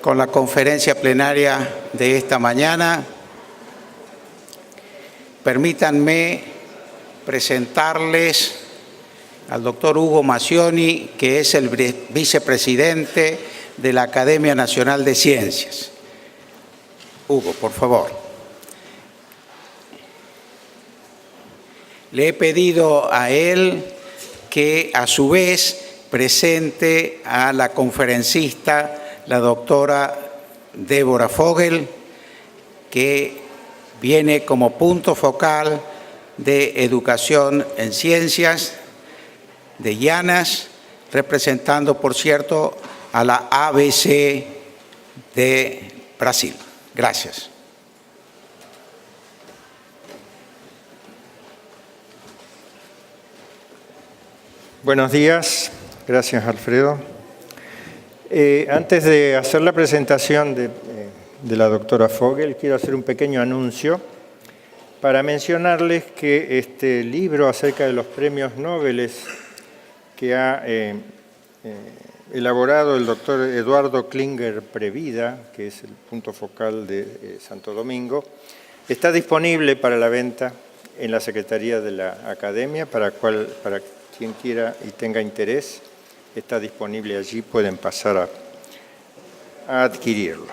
Con la conferencia plenaria de esta mañana, permítanme presentarles al doctor Hugo Macioni, que es el vicepresidente de la Academia Nacional de Ciencias. Hugo, por favor. Le he pedido a él que, a su vez, presente a la conferencista, la doctora Débora Fogel, que viene como punto focal de educación en ciencias de IANAS, representando, por cierto, a la ABC de Brasil. Gracias. Buenos días. Gracias, Alfredo. Antes de hacer la presentación de la doctora Fogel, quiero hacer un pequeño anuncio para mencionarles que este libro acerca de los premios Nobel que ha elaborado el doctor Eduardo Klinger Previda, que es el punto focal de Santo Domingo, está disponible para la venta en la Secretaría de la Academia, para quien quiera y tenga interés. Está disponible allí, pueden pasar a adquirirlo.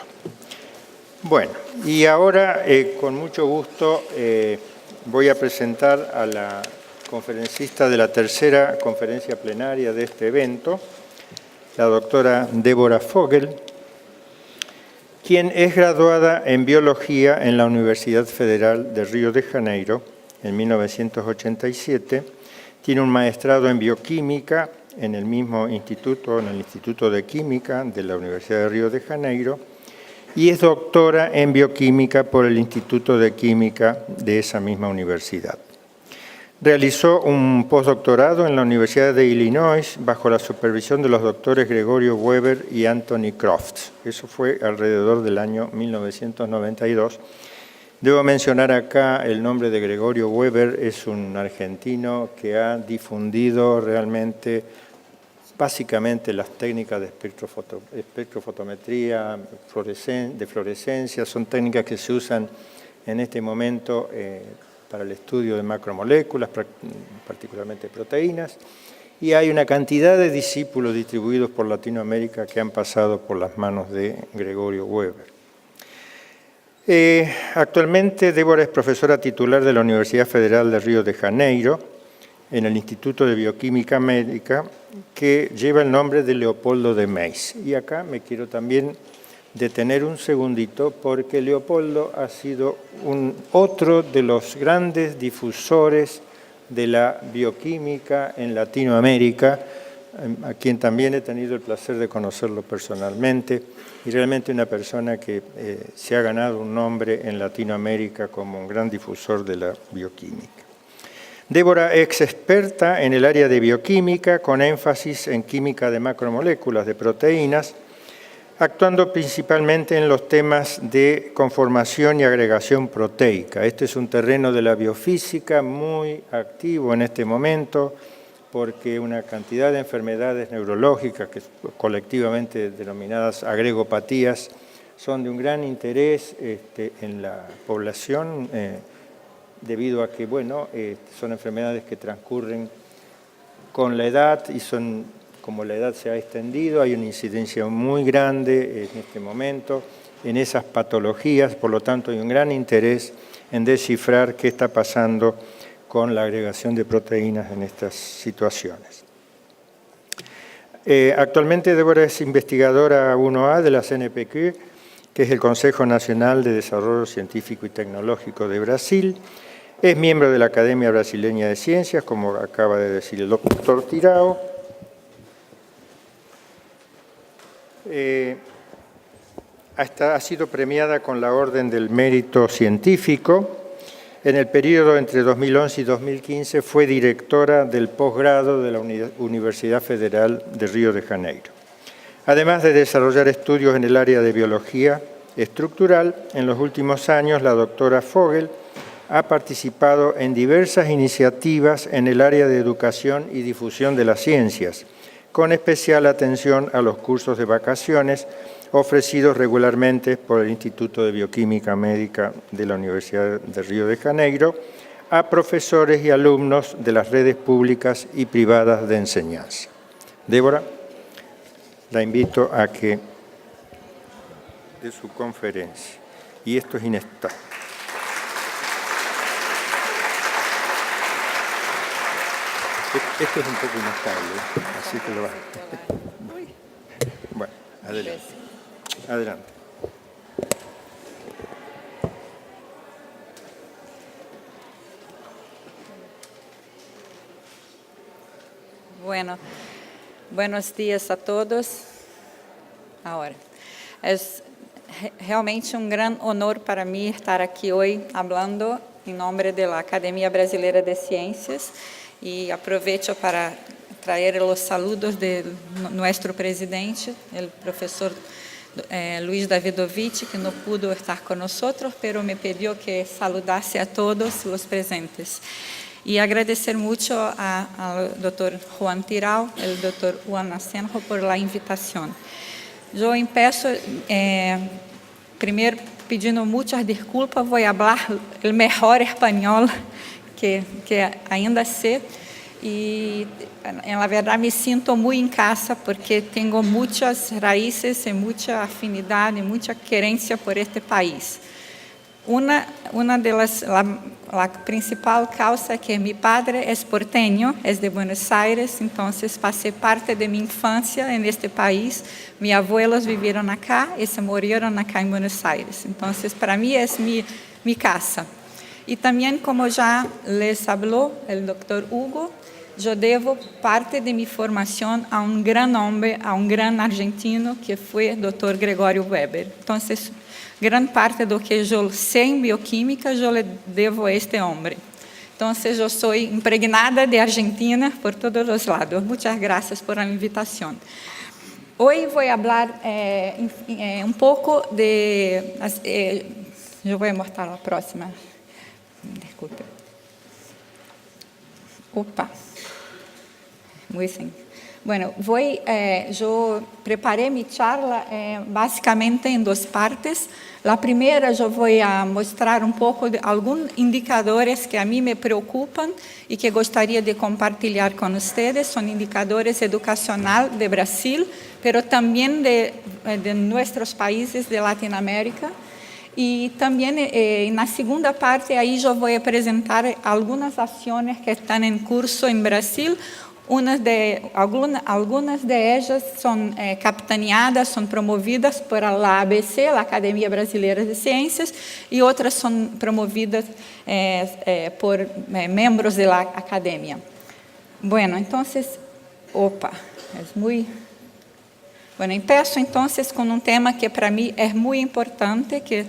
Bueno, y ahora con mucho gusto voy a presentar a la conferencista de la tercera conferencia plenaria de este evento, la doctora Débora Fogel, quien es graduada en Biología en la Universidad Federal de Río de Janeiro en 1987, tiene un maestrado en Bioquímica en el mismo instituto, en el Instituto de Química de la Universidad de Río de Janeiro, y es doctora en Bioquímica por el Instituto de Química de esa misma universidad. Realizó un postdoctorado en la Universidad de Illinois bajo la supervisión de los doctores Gregorio Weber y Anthony Croft. Eso fue alrededor del año 1992. Debo mencionar acá el nombre de Gregorio Weber, es un argentino que ha difundido realmente, básicamente, las técnicas de espectrofotometría, de fluorescencia, son técnicas que se usan en este momento para el estudio de macromoléculas, particularmente proteínas, y hay una cantidad de discípulos distribuidos por Latinoamérica que han pasado por las manos de Gregorio Weber. Actualmente Débora es profesora titular de la Universidad Federal de Río de Janeiro en el Instituto de Bioquímica Médica, que lleva el nombre de Leopoldo de Meis. Y acá me quiero también detener un segundito, porque Leopoldo ha sido otro de los grandes difusores de la bioquímica en Latinoamérica, a quien también he tenido el placer de conocerlo personalmente, y realmente una persona que se ha ganado un nombre en Latinoamérica como un gran difusor de la bioquímica. Débora es experta en el área de bioquímica, con énfasis en química de macromoléculas de proteínas, actuando principalmente en los temas de conformación y agregación proteica. Este es un terreno de la biofísica muy activo en este momento, porque una cantidad de enfermedades neurológicas, que colectivamente denominadas agregopatías, son de un gran interés en la población, debido a que, son enfermedades que transcurren con la edad y como la edad se ha extendido, hay una incidencia muy grande en este momento en esas patologías, por lo tanto hay un gran interés en descifrar qué está pasando con la agregación de proteínas en estas situaciones. Actualmente Débora es investigadora 1A de la CNPq, que es el Consejo Nacional de Desarrollo Científico y Tecnológico de Brasil. Es miembro de la Academia Brasileña de Ciencias, como acaba de decir el doctor Tirao. Ha sido premiada con la Orden del Mérito Científico. En el periodo entre 2011 y 2015 fue directora del posgrado de la Universidad Federal de Río de Janeiro. Además de desarrollar estudios en el área de biología estructural, en los últimos años la doctora Fogel ha participado en diversas iniciativas en el área de educación y difusión de las ciencias, con especial atención a los cursos de vacaciones ofrecidos regularmente por el Instituto de Bioquímica Médica de la Universidad de Río de Janeiro a profesores y alumnos de las redes públicas y privadas de enseñanza. Débora, la invito a que dé su conferencia. Y esto es inestable. Esto es un poco inestable, así que lo va. Bueno, adelante. Adelante. Bueno, buenos días a todos. Ahora, es realmente um grande honor para mim estar aqui hoje falando em nome da Academia Brasileira de Ciências e aproveito para trazer os saludos de nosso presidente, o professor Luiz Davidovich, que não pudo estar conosco, mas me pediu que saludasse a todos os presentes. E agradecer muito ao Dr. Juan Tirao, ao Dr. Juan Asenjo por la invitação. Eu empeço primeiro pedindo muitas desculpas, vou falar o melhor espanhol que ainda sei. E, na verdade, me sinto muito em casa porque tenho muitas raízes e muita afinidade, muita querência por este país. Uma delas, a principal causa é que meu padre é porteño, é de Buenos Aires, então passei parte de minha infância neste país. Meus abuelos viveram acá e se morreram acá em Buenos Aires. Então, para mim, é minha casa. E também, como já les falou o Dr. Hugo, eu devo parte de minha formação a um grande homem, a um grande argentino, que foi o Dr. Gregório Weber. Então, grande parte do que eu sei em bioquímica, eu le devo a este homem. Então, eu sou impregnada de Argentina por todos os lados. Muitas graças por a invitação. Hoje vou falar um pouco de... eu vou mostrar a próxima. Desculpe. Opa. Muito bem. Bueno, eu preparei minha charla basicamente em duas partes. A primeira, eu vou mostrar um pouco de alguns indicadores que a mim me preocupam e que gostaria de compartilhar com vocês. São indicadores educacionais de Brasil, mas também de nossos países de Latinoamérica. E também, na segunda parte, aí eu vou apresentar algumas ações que estão em curso em Brasil. Algumas de elas são capitaneadas, são promovidas por a ABC, a Academia Brasileira de Ciências, e outras são promovidas por membros da academia. Bueno, então, empiezo entonces com um tema que para mim é muito importante, que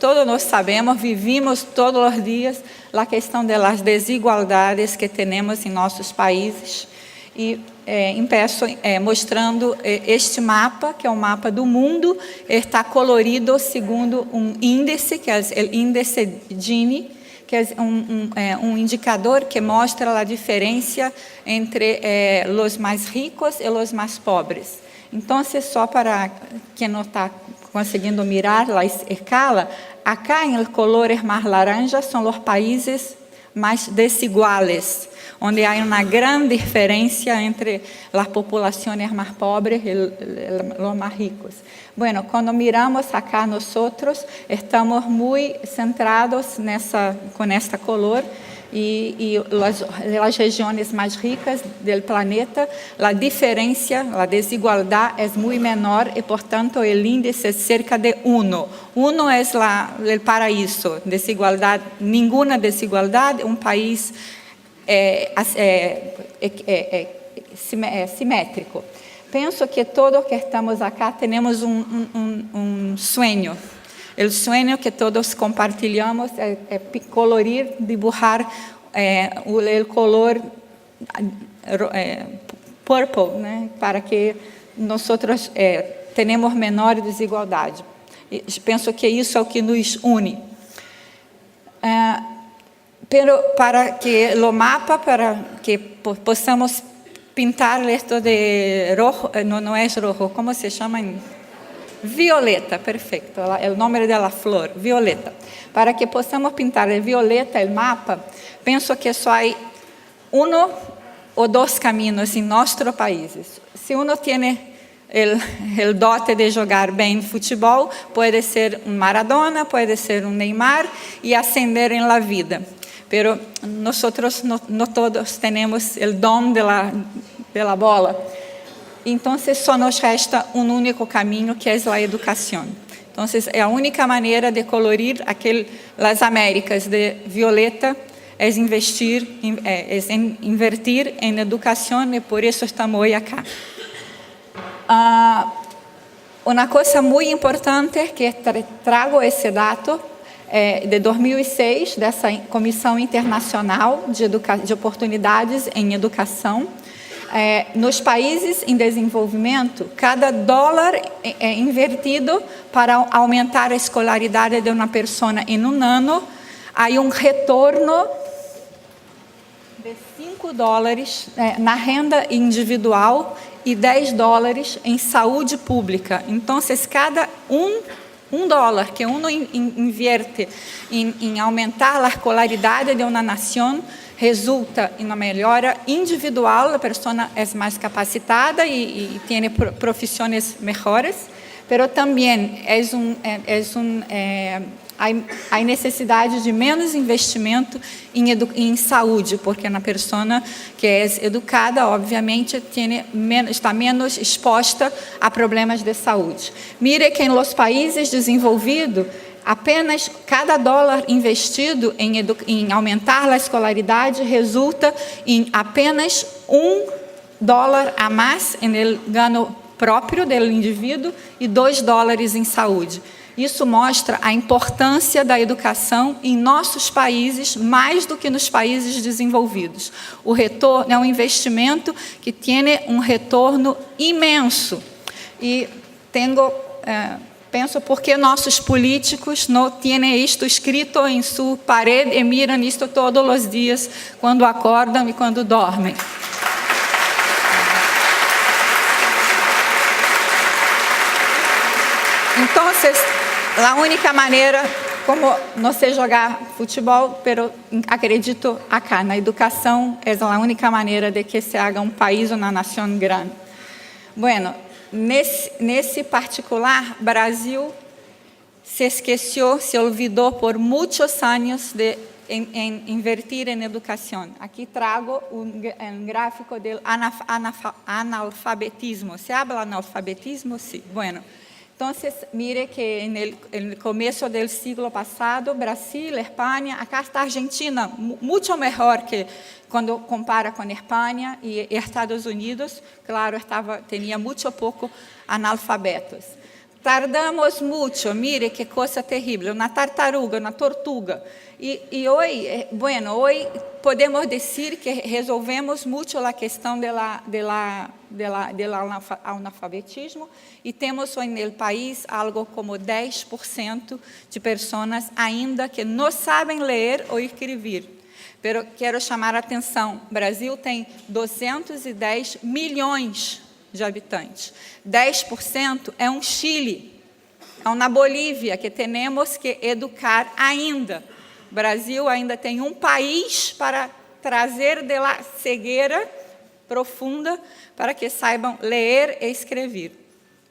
todos nós sabemos, vivimos todos os dias a questão das desigualdades que temos em nossos países. E empiezo mostrando este mapa, que é um mapa do mundo, está colorido segundo um índice, que é o índice Gini, que é um indicador que mostra a diferença entre os mais ricos e os mais pobres. Então, só para quem não está conseguindo mirar a escala, acá em colores mais laranjas são os países mais desiguais, onde há uma grande diferença entre as populações mais pobres e os mais ricos. Bueno, quando miramos acá nós estamos muito centrados com esta color. E as regiões mais ricas do planeta, a diferença, a desigualdade é muito menor e, portanto, o índice é cerca de 1. 1 é o paraíso, desigualdade, nenhuma desigualdade, um país simétrico. Penso que todos que estamos acá temos um sonho. O sonho que todos compartilhamos é colorir, dibujar o color purple, né, para que nós tenhamos menor desigualdade. E penso que isso é o que nos une. Pero para que o mapa, para que possamos pintar esto de rojo, no es rojo, ¿cómo se llama? Violeta, perfecto, el nombre de la flor, violeta. Para que possamos pintar el violeta, el mapa, penso que só há uno o dos caminhos em nossos países. Se uno tiene el dote de jogar bem futebol, pode ser um Maradona, pode ser um Neymar e ascender em la vida. Pero nosotros no todos temos o dom de la bola. Então, só nos resta um único caminho, que é a educação. Então, é a única maneira de colorir as Américas de violeta, é invertir em educação, e por isso estamos hoje aqui. Uma coisa muito importante que trago esse dado de 2006, dessa Comissão Internacional de Oportunidades em Educação. Nos países em desenvolvimento, cada dólar invertido para aumentar a escolaridade de uma pessoa em um ano, há um retorno de $5 na renda individual e $10 em saúde pública. Então, cada um dólar que uno invierte em aumentar a escolaridade de uma nação resulta em uma melhora individual, a pessoa é mais capacitada e tem profissões melhores, mas também há necessidade de menos investimento em saúde, porque a pessoa que é educada, obviamente, está menos exposta a problemas de saúde. Mire que nos países desenvolvidos, apenas cada dólar investido em aumentar a escolaridade resulta em apenas $1 a mais no ganho próprio do indivíduo e $2 em saúde. Isso mostra a importância da educação em nossos países, mais do que nos países desenvolvidos. O retorno é um investimento que tem um retorno imenso. E penso porque nossos políticos não têm isto escrito em sua parede e miram isto todos os dias, quando acordam e quando dormem. Então, a única maneira, como não sei jogar futebol, pero acredito acá, na educação, é a única maneira de que se haga um país ou uma nação grande. Bueno, nesse particular, Brasil se esqueceu, se olvidou por muitos anos de invertir em educação. Aqui trago um gráfico do analfabetismo. ¿Se habla analfabetismo? Sí. Bueno, entonces, mire que no começo do século passado, Brasil, Espanha, acá está a Argentina, muito melhor que quando compara com a Espanha e Estados Unidos. Claro, tinha muito pouco analfabetos. Tardamos muito, mire que coisa terrível, na tartaruga, na tortuga. E hoje, hoje podemos dizer que resolvemos muito a questão do analfabetismo e temos no país algo como 10% de pessoas ainda que não sabem ler ou escrever. Mas quero chamar a atenção, o Brasil tem 210 milhões de habitantes. 10% é um Chile, é uma Bolívia que temos que educar ainda. O Brasil ainda tem um país para trazer da cegueira profunda para que saibam ler e escrever.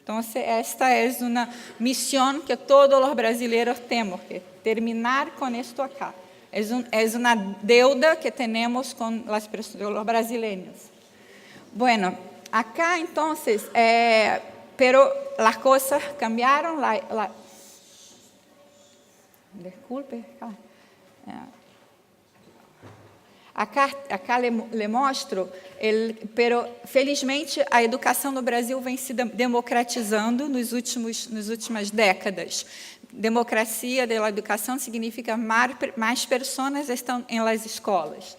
Então, esta é uma missão que todos os brasileiros temos que terminar com isto acá. É uma deuda que temos com os brasileiros. Bueno, acá, então, pero as coisas cambiaram. Desculpe. Acá le mostro, pero felizmente a educação no Brasil vem se democratizando nas últimas décadas. Democracia da educação significa mais pessoas estão em las escolas.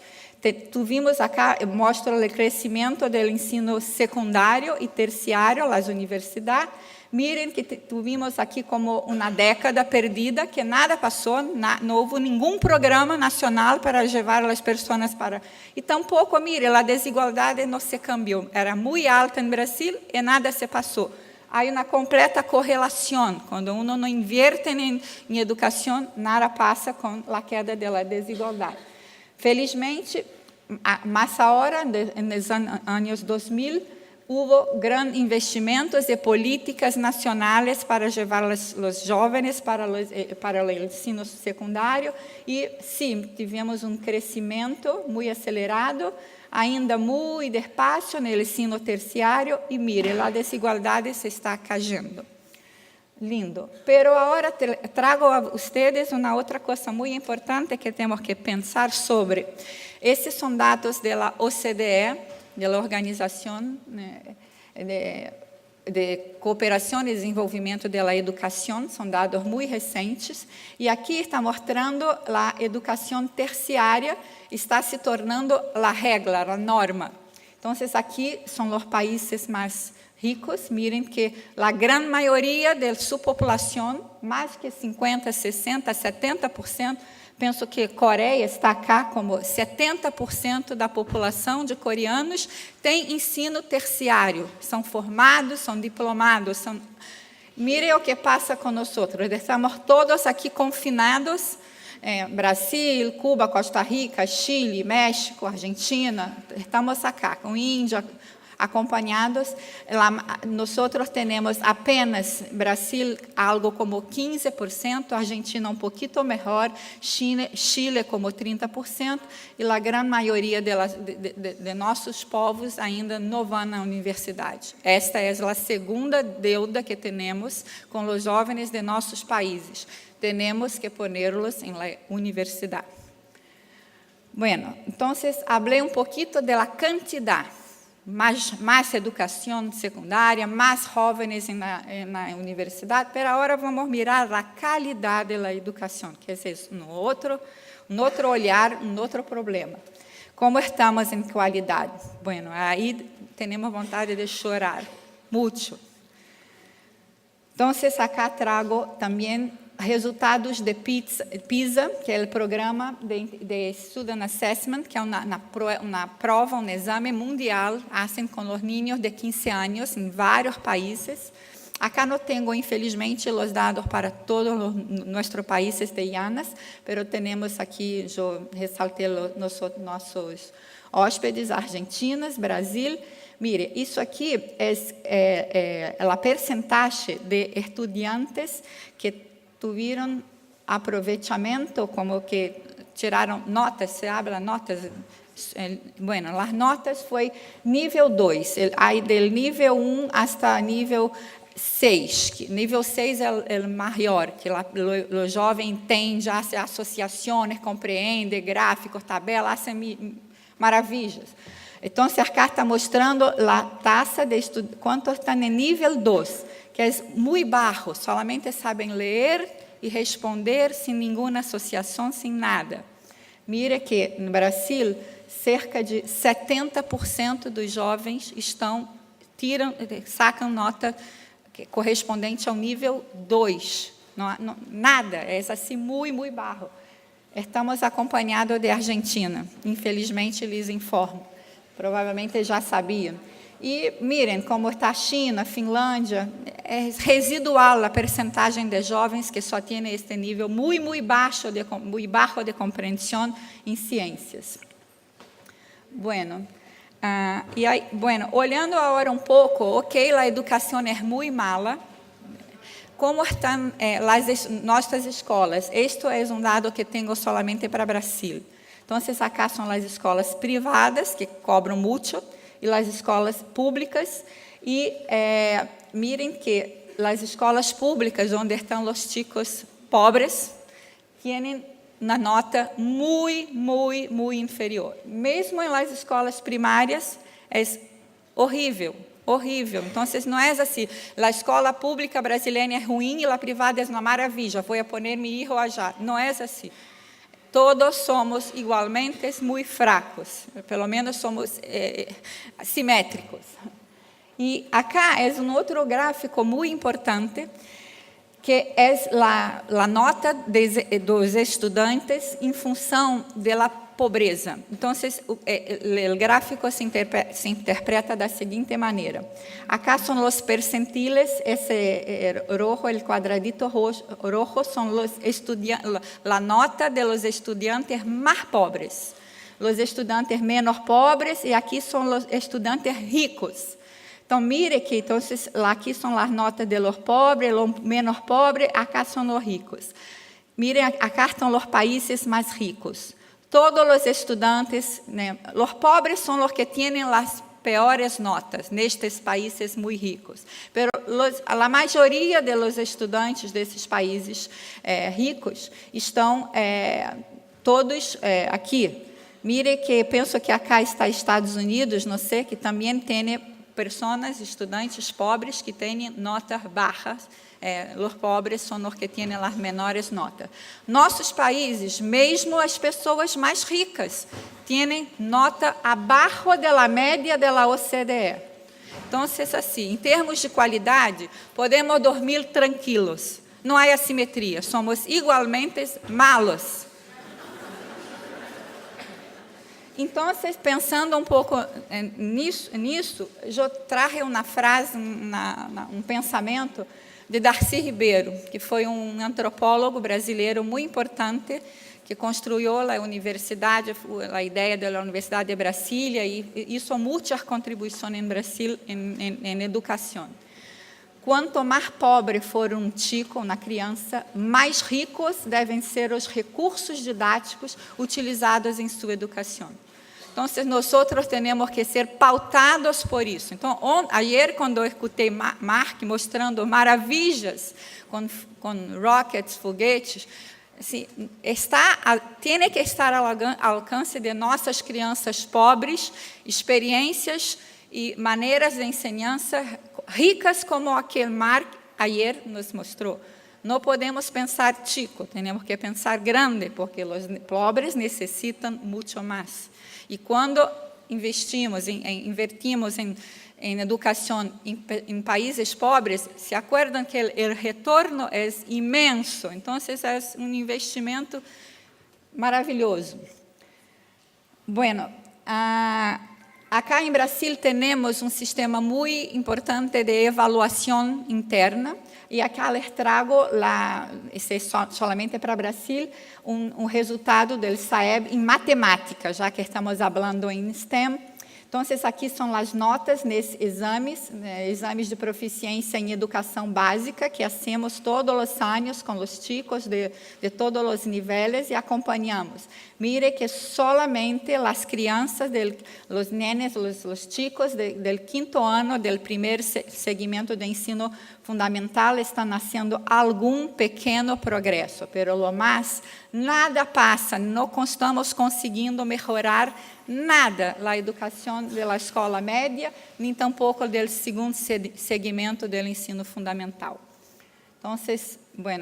Tuvimos acá, mostro o crescimento do ensino secundário e terciário, as universidades, Miren que tuvimos aqui como uma década perdida, que nada passou, não houve nenhum programa nacional para levar as pessoas para... E tampouco, mire, a desigualdade não se cambiou. Era muito alta em Brasil e nada se passou. Há uma completa correlação. Quando uno não invierte em educação, nada passa com a queda da desigualdade. Felizmente, mais agora, nos anos 2000, houve grandes investimentos e políticas nacionais para levar os jovens para o ensino secundário e, sim, tivemos crescimento muito acelerado, ainda muito despacio no ensino terciário e, mire, a desigualdade se está caindo. Lindo. Pero agora trago a vocês uma outra coisa muito importante que temos que pensar sobre. Esses são dados da OCDE, da Organização de Cooperação e Desenvolvimento da Educação, são dados muito recentes, e aqui está mostrando a educação terciária está se tornando a regra, a norma. Então, aqui são os países mais ricos, miren que a grande maioria de sua população, mais que 50%, 60%, 70%, penso que Coreia está cá como 70% da população de coreanos tem ensino terciário, são formados, são diplomados. Mire o que passa com nós outros, estamos todos aqui confinados, Brasil, Cuba, Costa Rica, Chile, México, Argentina, estamos acá com Índia, acompanhados. Nós temos apenas Brasil algo como 15%, Argentina pouquinho melhor, Chile como 30%, e a grande maioria de nossos povos ainda não vão à universidade. Esta é a segunda deuda que temos com os jovens de nossos países. Temos que pô-los em la universidade. Bueno, então, falei pouquinho da quantidade. Mais educação secundária, mais jovens na universidade, mas agora vamos mirar a qualidade da educação, que é um outro olhar, um outro problema. Como estamos em qualidade? Bueno, aí temos vontade de chorar, muito. Então, acá trago também resultados de PISA, que é o programa de Student Assessment, que é uma prova, um exame mundial, fazem com os niños de 15 anos em vários países. Acá não tenho, infelizmente, os dados para todos os nossos países de IANAS, mas temos aqui, eu ressaltei nossos hóspedes, Argentinas, Brasil. Mire, isso aqui é a percentagem de estudantes que tiveram aproveitamento, como que tiraram notas, se habla notas. Bueno, as notas foi nível 2, aí do nível 1 até nível 6. Que nível 6 é o maior, que o jovem entende, faz associações, compreende, gráficos, tabelas, faz maravilhas. Então, acá está mostrando a taxa de estudo, quanto está no nível 2, que é muito baixo, solamente sabem ler e responder sem nenhuma associação, sem nada. Mire que no Brasil, cerca de 70% dos jovens sacam nota correspondente ao nível 2. Nada, é assim muito baixo. Estamos acompanhados de Argentina, infelizmente lhes informo, provavelmente já sabiam. E mirem como está a China, Finlândia, é residual a percentagem de jovens que só têm este nível muito baixo de compreensão em ciências. Bueno, olhando agora pouco, ok, a educação é muito mala. Como estão nossas escolas? Isto é dado que tenho solamente para Brasil. Então, acá são as escolas privadas, que cobram muito, e as escolas públicas, e mirem que as escolas públicas, onde estão os chicos pobres, têm uma nota muito inferior. Mesmo em las escolas primárias, é horrível. Então, não é assim, a escola pública brasileira é ruim e a privada é uma maravilha, vou poner meu filho allá. Não é assim. Todos somos igualmente muito fracos, pelo menos somos simétricos. E acá é outro gráfico muito importante, que é a nota dos estudantes em função da pobreza. Então, o gráfico se interpreta da seguinte maneira. Acá são os percentiles, esse rojo, o quadradito rojo, são a nota de los estudantes mais pobres. Os estudantes menos pobres, e aqui são os estudantes ricos. Então, mire que aqui são as notas de los pobres, los menos pobres, acá são os ricos. Mire, acá estão os países mais ricos. Todos os estudantes, os pobres são os que têm as piores notas nestes países muito ricos. Pero a maioria dos estudantes desses países ricos estão todos aqui. Mire que penso que acá está Estados Unidos, não sei, que também tem pessoas, estudantes pobres que têm notas baixas. Os pobres são os que têm as menores notas. Nossos países, mesmo as pessoas mais ricas, têm nota abaixo da média da OCDE. Então, assim, em termos de qualidade, podemos dormir tranquilos. Não há assimetria, somos igualmente malos. Então, pensando um pouco nisso, eu trago uma frase, um pensamento de Darcy Ribeiro, que foi um antropólogo brasileiro muito importante, que construiu a universidade, a ideia da Universidade de Brasília, e hizo muitas contribuições em Brasil em educação. Quanto mais pobre for um chico, uma criança, mais ricos devem ser os recursos didáticos utilizados em sua educação. Então, nós temos que ser pautados por isso. Então, ayer, quando eu escutei Mark mostrando maravilhas com rockets, foguetes, assim, tem que estar ao alcance de nossas crianças pobres, experiências e maneiras de ensinança ricas como aquele Mark ayer nos mostrou. Não podemos pensar chico, temos que pensar grande, porque os pobres necessitam muito mais. E quando invertimos em educação em países pobres, se acordam que o retorno é imenso. Então, é um investimento maravilhoso. Bueno, acá em Brasil temos um sistema muito importante de avaliação interna. E acá les trago, solamente para Brasil, resultado do SAEB em matemática, já que estamos falando em STEM. Então, aqui são as notas nesses exames de proficiência em educação básica, que hacemos todos os anos com os chicos de todos os níveis e acompanhamos. Mire que solamente as crianças, os nenes, os chicos do quinto ano, do primeiro segmento de ensino fundamental, estão fazendo algum pequeno progresso, pero lo mais, nada passa, não estamos conseguindo melhorar nada a educação da escola média, nem tampouco do segundo segmento do ensino fundamental. Então,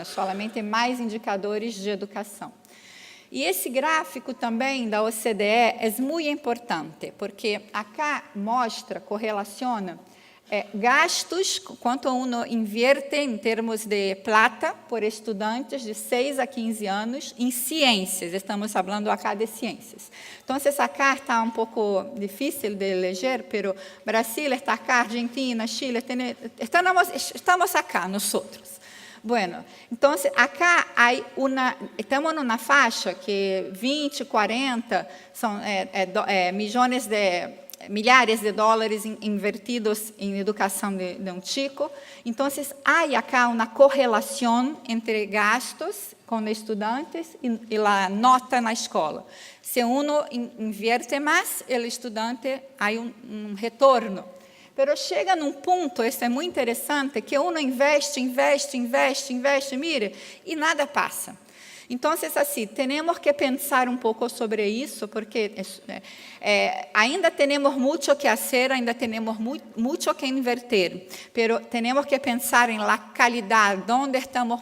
solamente mais indicadores de educação. E esse gráfico também da OCDE é muito importante, porque acá mostra, correlaciona gastos, quanto uno invierte em termos de plata por estudantes de 6 a 15 anos em ciências. Estamos falando acá de ciências. Então, acá está um pouco difícil de ler, pero Brasil está acá, Argentina, Chile, estamos acá, nós. Bueno, então, acá estamos numa faixa que 20, 40 são milhares de dólares invertidos em educação de um chico. Então, há acá uma correlação entre gastos com estudantes e a nota na escola. Se uno invierte mais, o estudante há um retorno. Pero chega num ponto, isso é muito interessante, que uno investe, mire, e nada passa. Então, assim, temos que pensar um pouco sobre isso, porque ainda temos muito que fazer, ainda temos muito que inverter, pero temos que pensar em la qualidade, onde estamos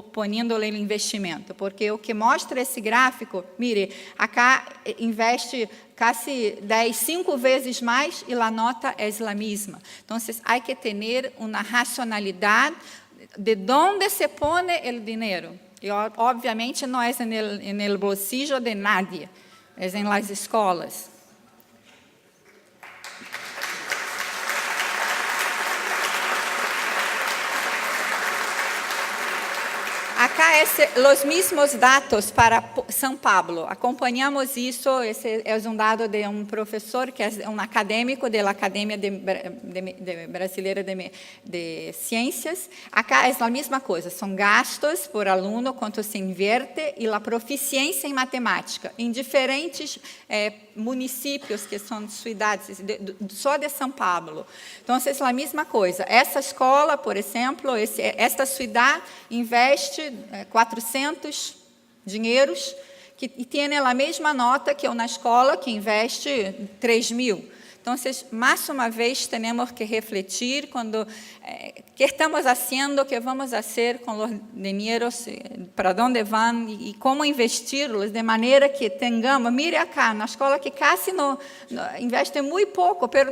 poniéndole o investimento, porque o que mostra esse gráfico, mire, acá investe casi 5 vezes mais e a nota é a mesma. Então, há que ter uma racionalidade de onde se põe o dinheiro. E, obviamente, não é no bolsillo de nadie, é em las escolas. Acá os mesmos dados para São Paulo. Acompanhamos isso. Esse é dado de professor que é acadêmico da Academia Brasileira de Ciências. Acá é a mesma coisa. São gastos por aluno, quanto se inverte, e a proficiência em matemática. Em diferentes municípios, que são cidades, só de São Paulo. Então, é a mesma coisa. Essa escola, por exemplo, esta cidade investe 400 dinheiros e tem a mesma nota que uma escola que investe 3.000. Então, mais uma vez, temos que refletir quando que estamos fazendo, o que vamos fazer com os dinheiros, para onde vão e como investir-los de maneira que tenhamos. Mire acá, na escola que quase não investe muito pouco, mas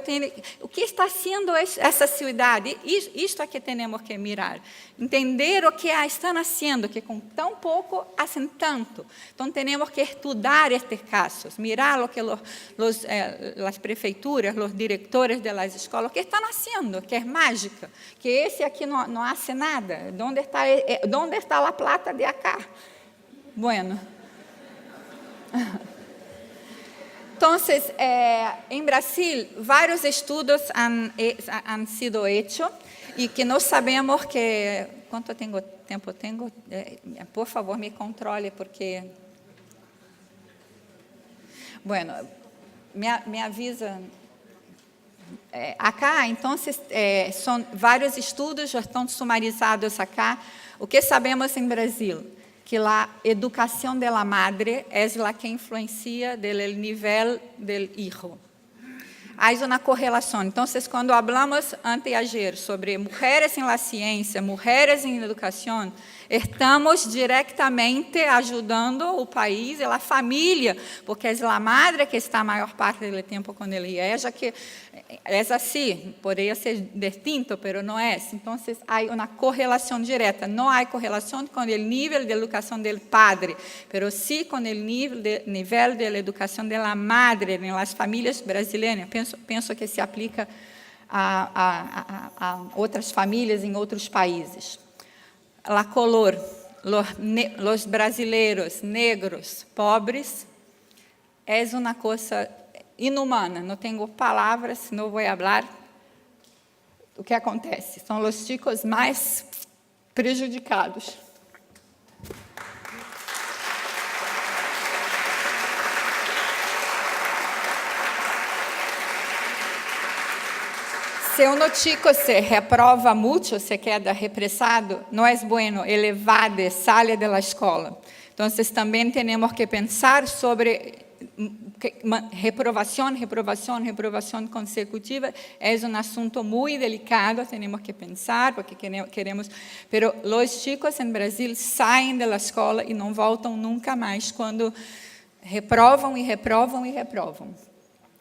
o que está sendo essa cidade? Isto é que temos que mirar. Entender o que estão fazendo, que com tão pouco fazem tanto. Então, temos que estudar estes casos, mirar o que as prefeituras, os diretores das escolas, o que estão fazendo, que é mágica, que esse aqui não hace nada. ¿Dónde está a plata de acá? Bueno. Então, em Brasil, vários estudos han sido hechos e que nós sabemos que... Quanto tempo tenho? Por favor, me controle, porque... Bueno, me avisa... Acá, então, são vários estudos, já estão sumarizados acá. O que sabemos em Brasil? Que a educação da madre é a que influencia o nível do filho. Há uma correlação. Então, quando falamos anteayer sobre mulheres em la ciência, mulheres em educação, estamos diretamente ajudando o país e a família, porque é a madre que está a maior parte do tempo com ele. Já que é assim, poderia ser distinto, mas não é. Então, há uma correlação direta. Não há correlação com o nível de educação do padre, mas sim com o nível de educação da madre nas famílias brasileiras. Penso que se aplica a outras famílias em outros países. La color, los brasileiros negros pobres, é uma coisa inhumana. Não tenho palavras, não vou falar. O que acontece? São os chicos mais prejudicados. Se um chico se reprova muito, se queda represado, não é bueno, ele evade, sale da escola. Então, também temos que pensar sobre reprovação consecutiva. É um assunto muito delicado, temos que pensar, porque queremos... Mas os chicos em Brasil saem da escola e não voltam nunca mais, quando reprovam e reprovam e reprovam.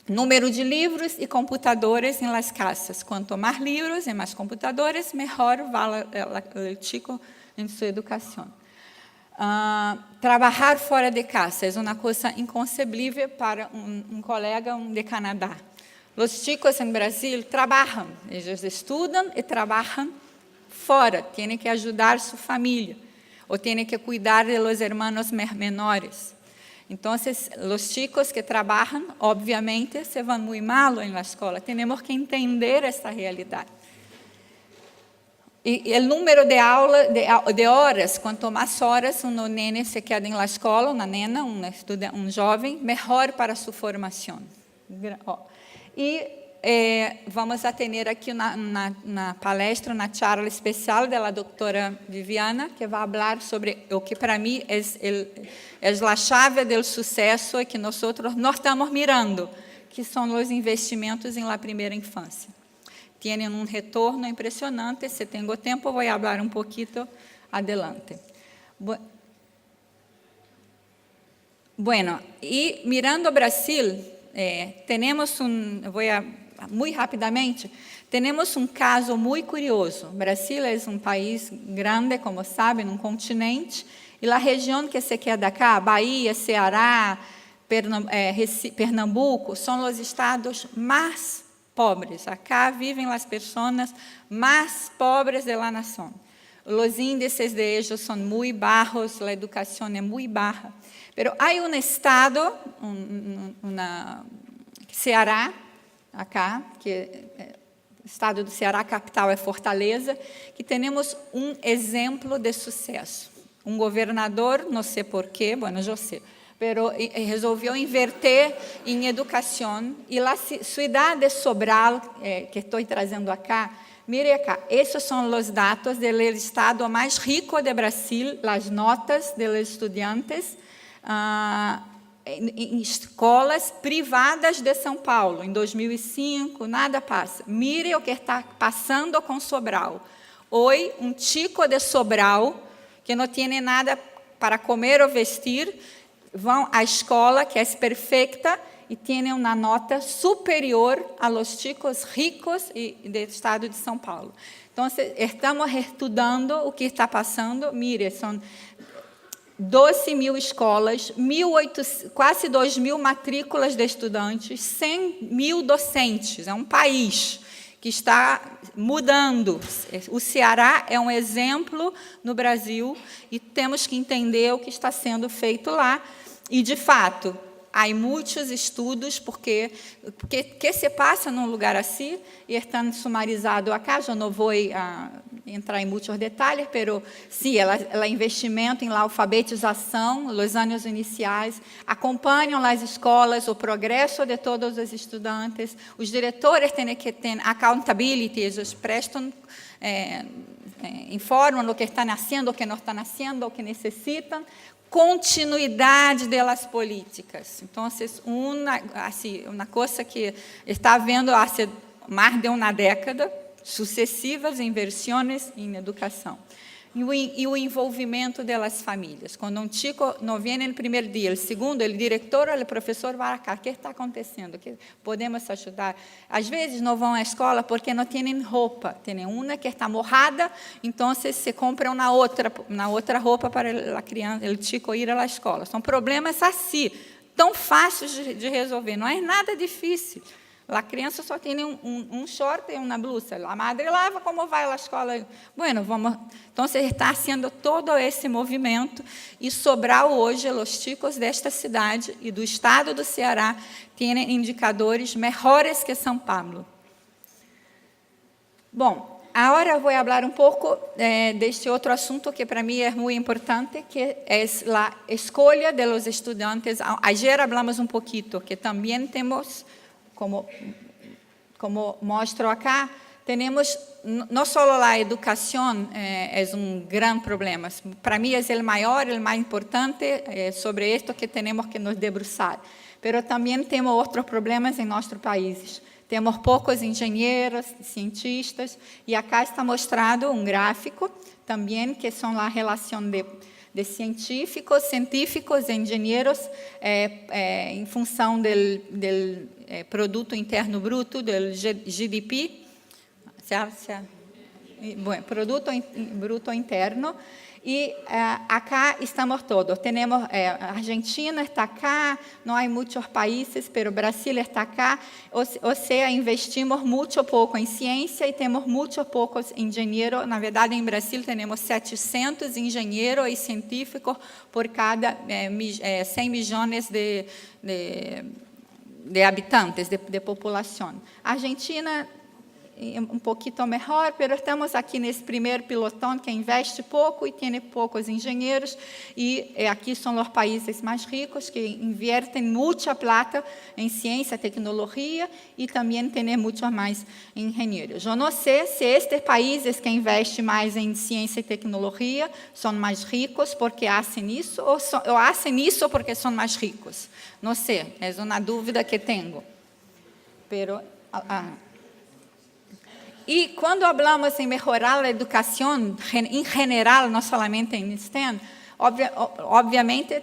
Número de livros e computadores em las casas. Quanto mais livros e mais computadores, melhor vai o chico em sua educação. Trabalhar fora de casa é uma coisa inconcebível para um colega de Canadá. Os chicos em Brasil trabalham, eles estudam e trabalham fora, têm que ajudar sua família, ou têm que cuidar de los hermanos menores. Então, os chicos que trabalham, obviamente, se vão muito mal na escola. Temos que entender essa realidade. E o número de horas, quanto mais horas um nene se queda na escola, uma nena, um jovem, melhor para sua formação. E vamos a ter aqui na palestra, na charla especial da doutora Viviana, que vai falar sobre o que para mim é a chave do sucesso e que nós estamos mirando, que são os investimentos em la primeira infância. Têm um retorno impressionante. Se tenho tempo, vou falar um pouquinho Adelante. Bueno, y mirando Brasil, tenemos muy rápidamente, temos caso muito curioso. Brasil é país grande, como sabem, um continente, e a região que se queda acá, Bahia, Ceará, Pernambuco, são os estados mais pobres. Acá vivem as pessoas mais pobres da nação. Os índices de ellos são muito baixos, a educação é muito baixa. Pero há estado, Ceará, acá, estado do Ceará, capital é Fortaleza, que temos exemplo de sucesso. Governador, não sei porquê, eu sei, pero resolveu inverter em educação, e a cidade de Sobral, que estou trazendo acá, mire acá, esses são os dados do estado mais rico de Brasil, as notas dos estudantes, em escolas privadas de São Paulo, em 2005, nada passa. Mire o que está passando com Sobral. Hoje, chico de Sobral, que não tem nada para comer ou vestir, vão à escola, que é perfeita, e têm uma nota superior a los chicos ricos do estado de São Paulo. Então, estamos estudando o que está passando. Mire, são 12.000 escolas, quase 2.000 matrículas de estudantes, 100.000 docentes. É país que está mudando. O Ceará é exemplo no Brasil e temos que entender o que está sendo feito lá. E, de fato, há muitos estudos, porque que se passa num lugar assim, e estando sumarizado acá, eu não vou entrar em muitos detalhes, mas sim, ela investimento em alfabetização, nos anos iniciais, acompanham as escolas, o progresso de todos os estudantes, os diretores têm que ter accountability, eles prestam, informam o que estão fazendo, o que não estão fazendo, o que necessitam, continuidade das políticas. Então, uma coisa que está havendo há mais de uma década, sucessivas inversões em educação. E o envolvimento das famílias. Quando chico não vem no primeiro dia, o segundo, o diretor ou o professor vai cá, o que está acontecendo? Que podemos ajudar? Às vezes não vão à escola porque não têm roupa. Tem uma que está morrada, então se compra uma outra roupa para a criança, o chico ir à escola. São problemas assim, tão fáceis de resolver. Não é nada difícil. A criança só tem short e uma blusa. A madre lava, como vai à escola? Bueno, vamos. Então, você está fazendo todo esse movimento. E Sobral, hoje, os chicos desta cidade e do estado do Ceará têm indicadores melhores que São Paulo. Bom, agora eu vou falar pouco deste outro assunto que para mim é muito importante, que é a escolha dos estudantes. Ayer falamos pouquinho, que também temos... Como mostro acá, temos não só a educação é grande problema. Para mim é o maior, o mais importante sobre isto que temos que nos debruçar. Mas também temos outros problemas em nossos países. Temos poucos engenheiros, cientistas, e acá está mostrado gráfico também que são a relação de científicos, engenheiros, em função do produto interno bruto, do GDP, produto bruto interno, e acá estamos todos. Temos a Argentina está acá, não há muitos países, mas o Brasil está acá. Ou seja, investimos muito pouco em ciência e temos muito poucos engenheiros. Na verdade, em Brasil temos 700 engenheiros e científicos por cada 100 milhões de habitantes, de população. A Argentina pouquinho melhor, mas estamos aqui nesse primeiro pilotão que investe pouco e tem poucos engenheiros, e aqui são os países mais ricos que invertem muita plata em ciência, tecnologia, e também tem muito mais engenheiros. Eu não sei se estes países que investem mais em ciência e tecnologia são mais ricos porque fazem isso, ou fazem isso porque são mais ricos. Não sei, é uma dúvida que tenho. Pero E quando falamos em melhorar a educação, em geral, não somente em STEM, obviamente,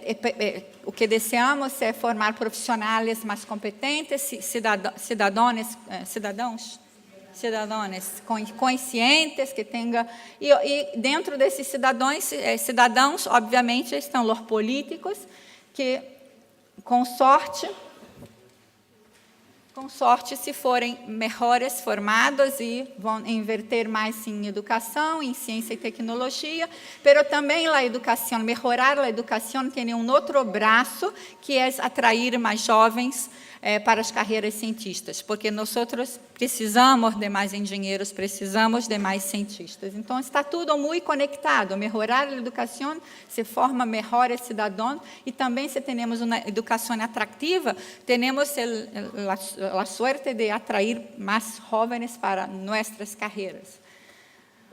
o que desejamos é formar profissionais mais competentes, cidadãos conscientes, que tenham... E dentro desses cidadãos, obviamente, estão os políticos, que, com sorte, se forem melhores formados e vão inverter mais em educação, em ciência e tecnologia, mas também a educação, melhorar a educação tem outro braço, que é atrair mais jovens para as carreiras cientistas, porque nós precisamos de mais engenheiros, precisamos de mais cientistas. Então, está tudo muito conectado. Melhorar a educação, se forma melhores cidadãos, e também, se temos uma educação atrativa, temos a sorte de atrair mais jovens para nossas carreiras.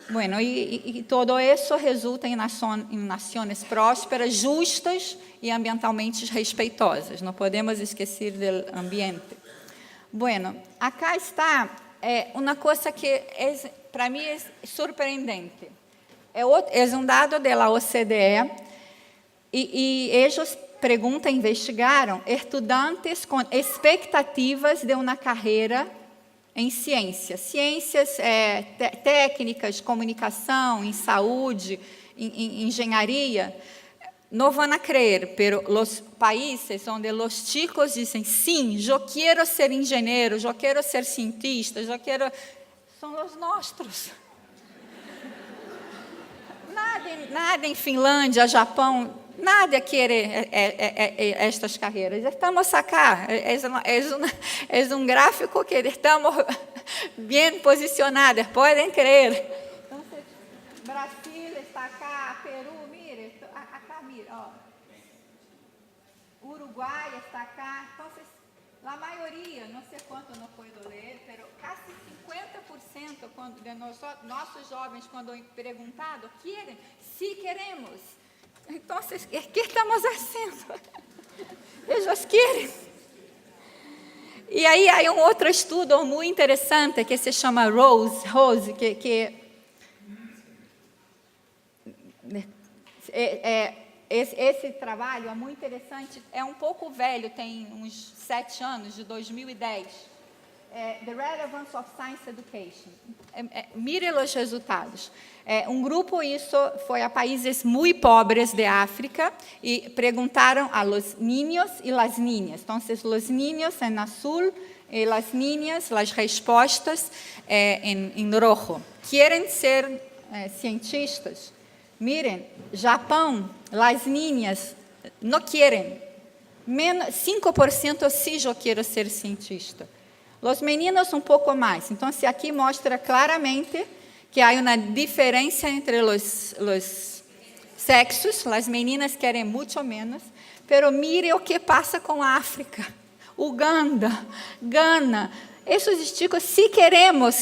Bueno, e todo isso resulta em nações prósperas, justas e ambientalmente respeitosas. Não podemos esquecer do ambiente. Bueno, acá está uma coisa que para mim é surpreendente. É dado da OCDE e eles investigaram estudantes com expectativas de uma carreira em ciências técnicas, comunicação, em saúde, em engenharia. Não vão crer, mas os países onde os chicos dizem sim, eu quero ser engenheiro, eu quero ser cientista, são os nossos. Nada em Finlândia, Japão, nada quer estas carreiras. Estamos acá, é um gráfico que estamos bem posicionados, podem crer. Então, Brasil está acá, Peru, mire, acá, mire, ó. Uruguai está acá. Então, a maioria, não sei quanto não puedo ler, mas quase 50% de nossos jovens, quando perguntado, querem, sim, queremos. Então, o que estamos fazendo? Eles querem. E aí há outro estudo muito interessante que se chama Rose, esse trabalho é muito interessante, é um pouco velho, tem uns 7 anos, de 2010. The Relevance of Science Education. Mire os resultados. Um grupo foi a países muito pobres de África e perguntaram a los niños e las niñas. Então, os niños em azul e las niñas, as respostas em rojo. Querem ser cientistas? Miren, Japão, as niñas não querem. 5% sim, eu quero ser cientista. Os meninos um pouco mais. Então, aqui mostra claramente que há uma diferença entre os sexos. As meninas querem muito menos. Mas mire o que passa com a África, Uganda, Gana. Esses chicos, se queremos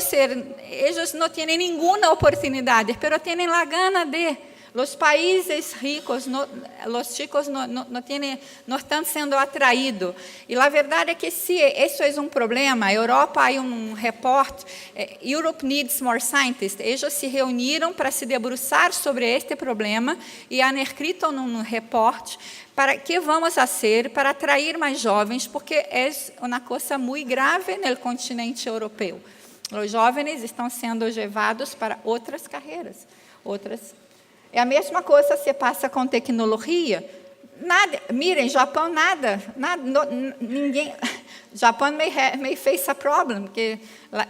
ser, eles não têm nenhuma oportunidade, mas têm a gana de. Os países ricos, os chicos não estão sendo atraídos. E a verdade é que, se isso é um problema, a Europa, há um reporte, Europe needs more scientists. Eles se reuniram para se debruçar sobre este problema e han escrito num reporte para que vamos fazer para atrair mais jovens, porque é uma coisa muito grave no continente europeu. Os jovens estão sendo levados para outras carreiras, É a mesma coisa se passa com tecnologia. Nada, mirem, Japão nada, ninguém. Japão may face a problem, porque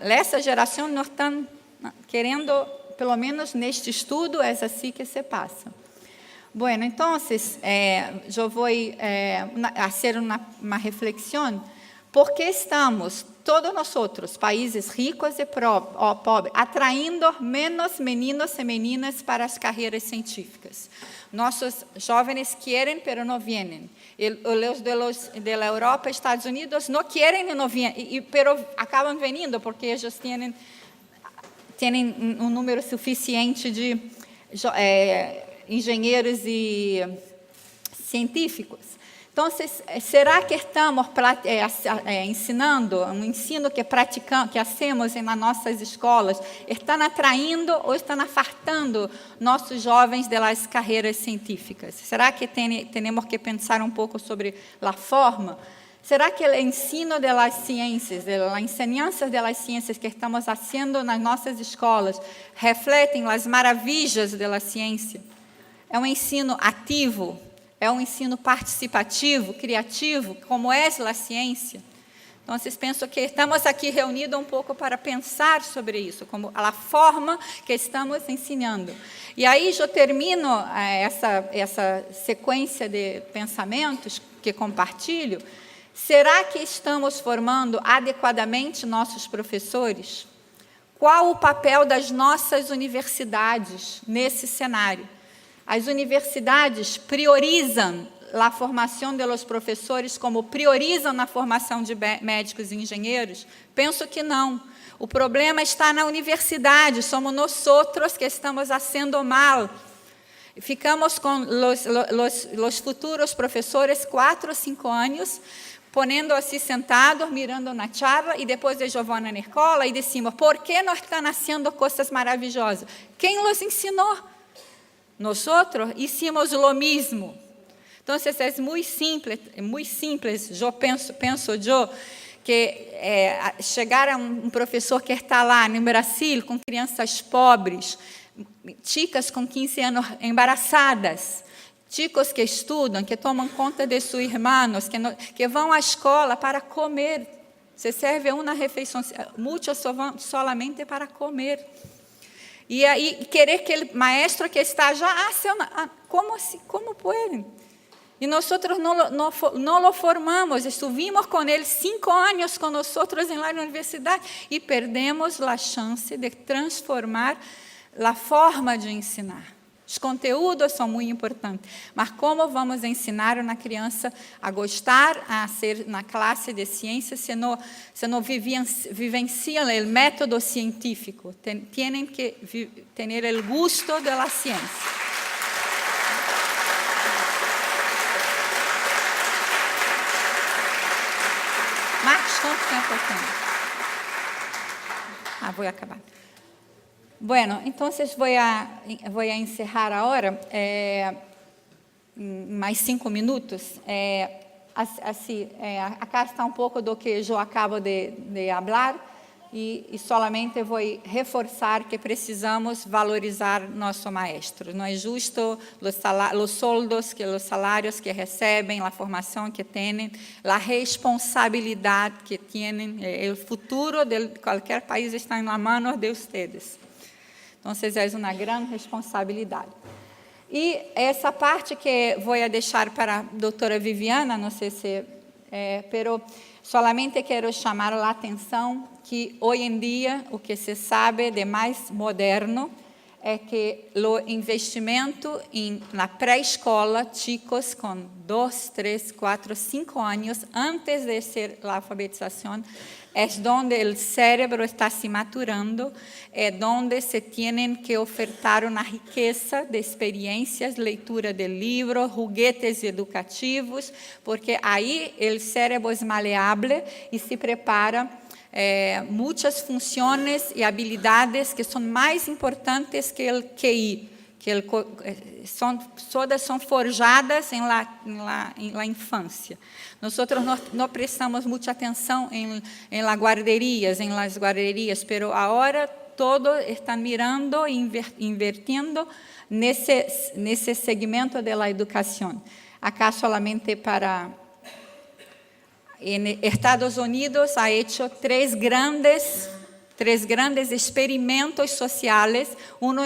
essa geração não está querendo, pelo menos neste estudo, é assim que se passa. Bueno, então, eu vou fazer uma reflexão. Por que estamos, todos nós, países ricos e pobres, atraindo menos meninos e meninas para as carreiras científicas? Nossos jovens querem, mas não vêm. Os da Europa, Estados Unidos, não querem e não vêm, mas acabam vindo, porque eles têm um número suficiente de engenheiros e científicos. Então, será que estamos ensinando, um ensino que praticamos, que hacemos nas nossas escolas, estão atraindo ou estão afastando nossos jovens das carreiras científicas? Será que temos que pensar um pouco sobre a forma? Será que o ensino das ciências, a enseñança das ciências que estamos fazendo nas nossas escolas, refletem as maravilhas da ciência? É um ensino ativo? É um ensino participativo, criativo, como é a ciência? Então, vocês pensam que estamos aqui reunidos um pouco para pensar sobre isso, como a forma que estamos ensinando. E aí eu termino essa sequência de pensamentos que compartilho. Será que estamos formando adequadamente nossos professores? Qual o papel das nossas universidades nesse cenário? As universidades priorizam a formação dos professores como priorizam na formação de médicos e engenheiros? Penso que não. O problema está na universidade, somos nós outros que estamos fazendo mal. Ficamos com os futuros professores 4 ou 5 anos, ponendo-se sentados, mirando na charla, e depois eles vão na escola e decimos, por que não estão fazendo coisas maravilhosas? Quem os ensinou? Nós hicimos o mesmo. Então, é muito simples. Eu penso que chegar a um professor que está lá no Brasil com crianças pobres, chicas com 15 anos embaraçadas, chicos que estudam, que tomam conta de seus irmãos, que vão à escola para comer. Se serve uma refeição, muitos só vão solamente para comer. E aí, querer que o maestro que está já, como podem? E nós não lo formamos, estuvimos com ele 5 anos com nós na universidade e perdemos a chance de transformar a forma de ensinar. Os conteúdos são muito importantes, mas como vamos ensinar uma criança a gostar, a ser na classe de ciências, se não vivenciam o método científico? Têm que ter o gosto da ciência. Marcos, quanto tempo eu tenho? Vou acabar. Bueno, entonces voy a encerrar ahora, mais 5 minutos. Acá está um pouco do que eu acabo de falar e solamente vou reforçar que precisamos valorizar nosso maestro. Não é justo os soldos, os salários que recebem, a formação que têm, a responsabilidade que têm. O futuro de qualquer país está nas mãos de vocês. Então, é uma grande responsabilidade. E essa parte que vou deixar para a doutora Viviana, não sei se, pero solamente quero chamar a atenção que hoje em dia o que se sabe de mais moderno é que o investimento na pré-escola, chicos com 2, 3, 4, 5 anos, antes de ser a alfabetização, é onde o cérebro está se maturando, é onde se tem que ofertar uma riqueza de experiências, leitura de livros, juguetes educativos, porque aí o cérebro é maleável e se prepara muitas funções e habilidades que são mais importantes que o QI, todas são forjadas na infância. Nós não prestamos muita atenção em las guarderías, pero agora todos estão mirando e invertindo nesse segmento da educação. Acá solamente para... En Estados Unidos ha hecho tres grandes experimentos sociais,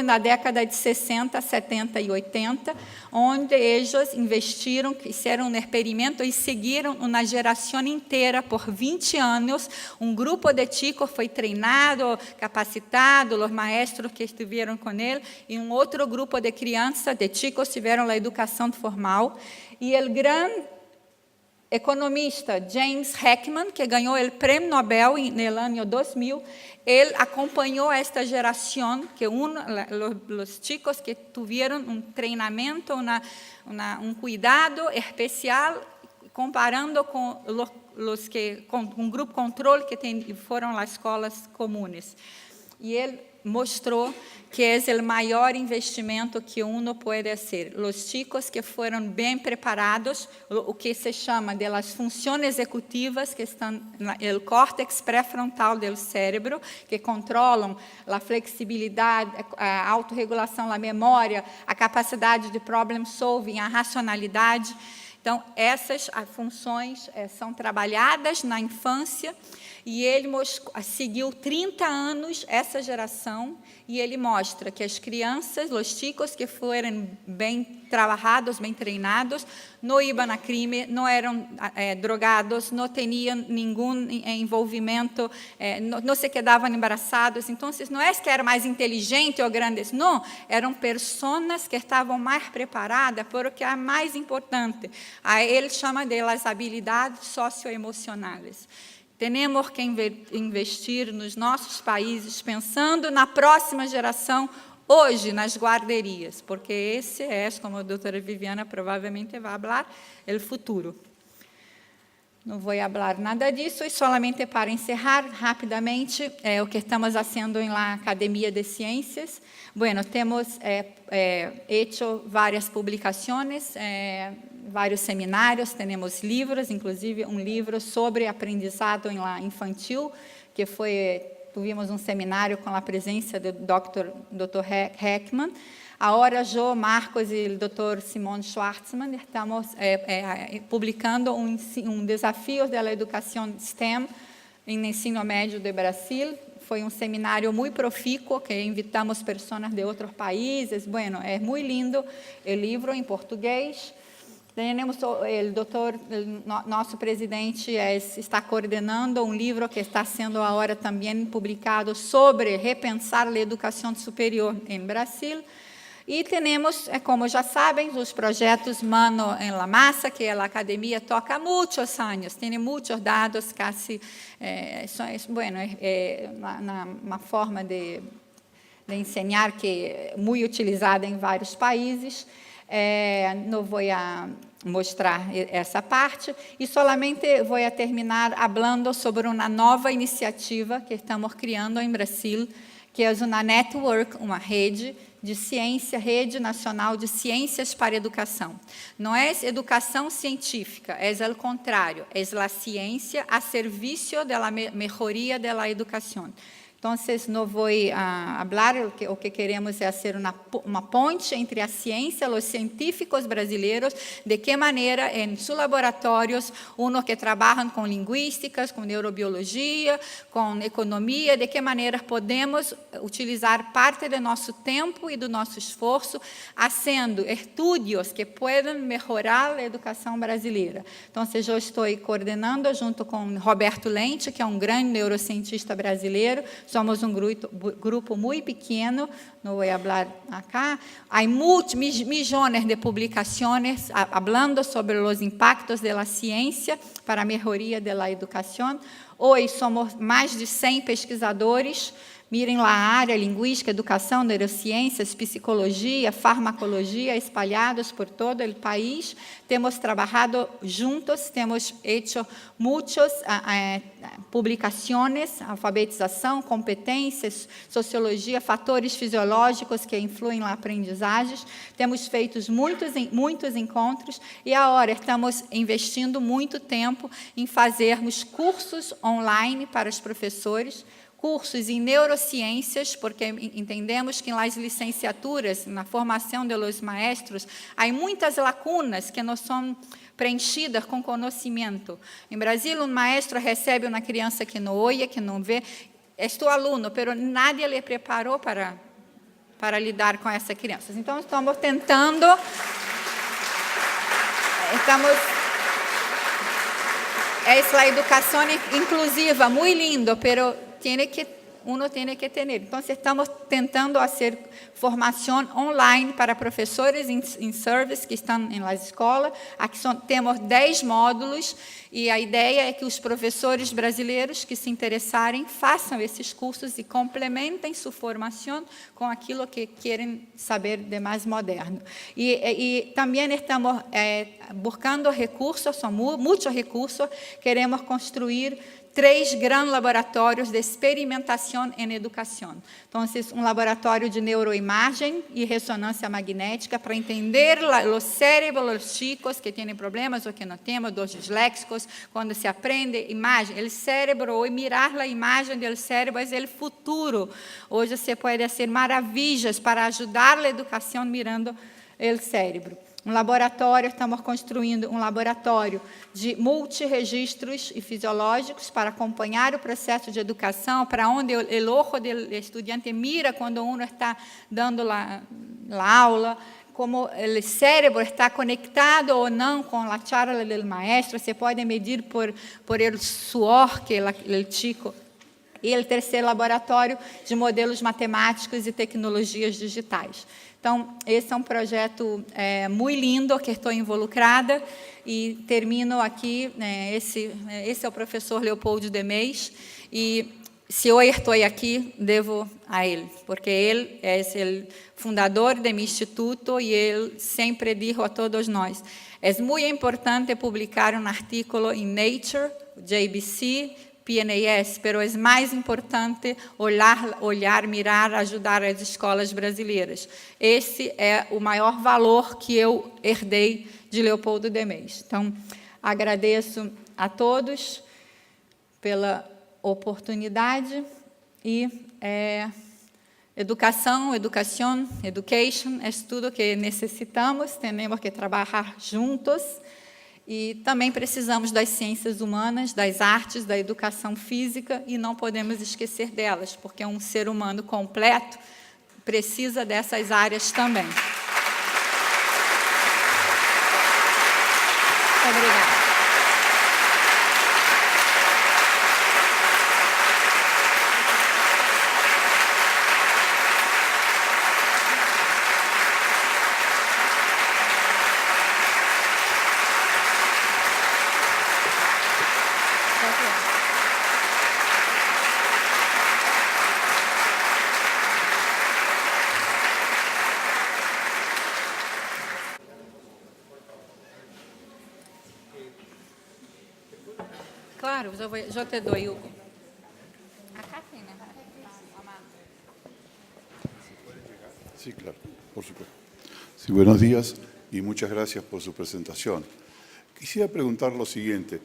na década de 60, 70 e 80, onde eles investiram, fizeram um experimento e seguiram uma geração inteira por 20 anos. Um grupo de chicos foi treinado, capacitado, os maestros que estiveram com ele, e um outro grupo de crianças, de chicos, tiveram a educação formal. E o grande economista James Heckman, que ganhou o Prêmio Nobel no ano 2000, ele acompanhou esta geração, que os chicos que tiveram um treinamento, um cuidado especial comparando com um grupo controle que foram as escolas comuns. E ele mostrou que é o maior investimento que uno pode fazer. Os chicos que foram bem preparados, o que se chama de las funções executivas, que estão no córtex pré-frontal do cérebro, que controlam a flexibilidade, a autorregulação, a memória, a capacidade de problem solving, a racionalidade. Então, essas funções são trabalhadas na infância, e ele seguiu 30 anos essa geração, e ele mostra que as crianças, os chicos que foram bem trabalhados, bem treinados, não iam a crime, não eram drogados, não tinham nenhum envolvimento, não se quedavam embaraçados. Então, não é que eram mais inteligentes ou grandes, não, eram pessoas que estavam mais preparadas para o que é mais importante. Ele chama de las habilidades socioemocionais. Temos que investir nos nossos países, pensando na próxima geração, hoje, nas guarderias, porque esse é, como a doutora Viviana provavelmente vai falar, o futuro. Não vou falar nada disso, e solamente para encerrar rapidamente o que estamos fazendo na Academia de Ciências. Bueno, temos hecho várias publicações, vários seminários, temos livros, inclusive um livro sobre aprendizado infantil, que tivemos um seminário com a presença do Dr. Heckman. Agora, eu, Marcos e o Dr. Simon Schwartzman estamos publicando um desafio da educação STEM em ensino médio do Brasil. Foi um seminário muito profícuo, que invitamos pessoas de outros países. Bueno, é muito lindo o livro em português. Temos nosso presidente está coordenando um livro que está sendo agora também publicado sobre repensar a educação superior em Brasil. E temos, como já sabem, os projetos Mano em la Massa, que a academia toca há muitos anos, tem muitos dados, quase, uma forma de ensinar que é muito utilizada em vários países. Não vou mostrar essa parte, e solamente vou terminar falando sobre uma nova iniciativa que estamos criando em Brasil, que é uma network, uma rede de ciência, Rede Nacional de Ciências para a Educação. Não é educação científica, é ao contrário, é a ciência a serviço da melhoria da educação. Então, não vou falar, o que queremos é fazer uma ponte entre a ciência, os científicos brasileiros, de que maneira, em seus laboratórios, unos que trabalham com linguísticas, com neurobiologia, com economia, de que maneira podemos utilizar parte do nosso tempo e do nosso esforço, fazendo estudos que podem melhorar a educação brasileira. Então, eu estou coordenando junto com Roberto Lente, que é um grande neurocientista brasileiro. Somos um grupo muito pequeno, não vou falar acá. Há milhões de publicações falando sobre os impactos da ciência para a melhoria da educação. Hoje somos mais de 100 pesquisadores. Mirem lá a área, linguística, educação, neurociências, psicologia, farmacologia, espalhados por todo o país. Temos trabalhado juntos, temos hecho muitas publicações, alfabetização, competências, sociologia, fatores fisiológicos que influem na aprendizagem. Temos feito muitos encontros, e agora estamos investindo muito tempo em fazermos cursos online para os professores, cursos em neurociências, porque entendemos que nas licenciaturas, na formação dos maestros, há muitas lacunas que não são preenchidas com conhecimento. Em Brasil, um maestro recebe uma criança que não olha, que não vê. Estou aluno, mas nadie lhe preparou para lidar com essa criança. Então, estamos tentando... É a educação inclusiva, muito lindo, mas tem que uno tiene que tener. Entonces, estamos tentando hacer formación online para professores em service que estão em la escola. Aqui temos 10 módulos e a ideia é que os professores brasileiros que se interessarem façam esses cursos e complementem sua formação com aquilo que querem saber de mais moderno. E também estamos buscando recursos, são muitos recursos, queremos construir 3 grandes laboratórios de experimentação em educação. Então, laboratório de neuroimagem e ressonância magnética para entender os cérebros dos chicos que têm problemas ou que não têm, dos disléxicos, quando se aprende imagem, o cérebro, ou mirar a imagem do cérebro é o futuro. Hoje se pode fazer maravilhas para ajudar a educação mirando o cérebro. Laboratório, estamos construindo laboratório de multiregistros e fisiológicos para acompanhar o processo de educação, para onde o olho do estudante mira quando uno está dando a aula, como o cérebro está conectado ou não com a charla do maestro, se pode medir por o suor que o chico. E o terceiro laboratório de modelos matemáticos e tecnologias digitais. Então, esse é um projeto muito lindo que estou involucrada e termino aqui. Esse é o professor Leopoldo de Meis e se eu estou aqui, devo a ele, porque ele é o fundador do meu instituto e ele sempre disse a todos nós: é muito importante publicar um artículo em Nature, JBC, PNAS, mas é mais importante olhar, mirar, ajudar as escolas brasileiras. Esse é o maior valor que eu herdei de Leopoldo de Meis. Então, agradeço a todos pela oportunidade e educação é tudo que necessitamos, temos que trabalhar juntos. E também precisamos das ciências humanas, das artes, da educação física, e não podemos esquecer delas, porque um ser humano completo precisa dessas áreas também. Obrigada. Claro, eu te dou, Hugo. Acá tem, né? Sí, claro, por supuesto. Sí, buenos días y muchas gracias por su presentación. Quisiera preguntar lo siguiente.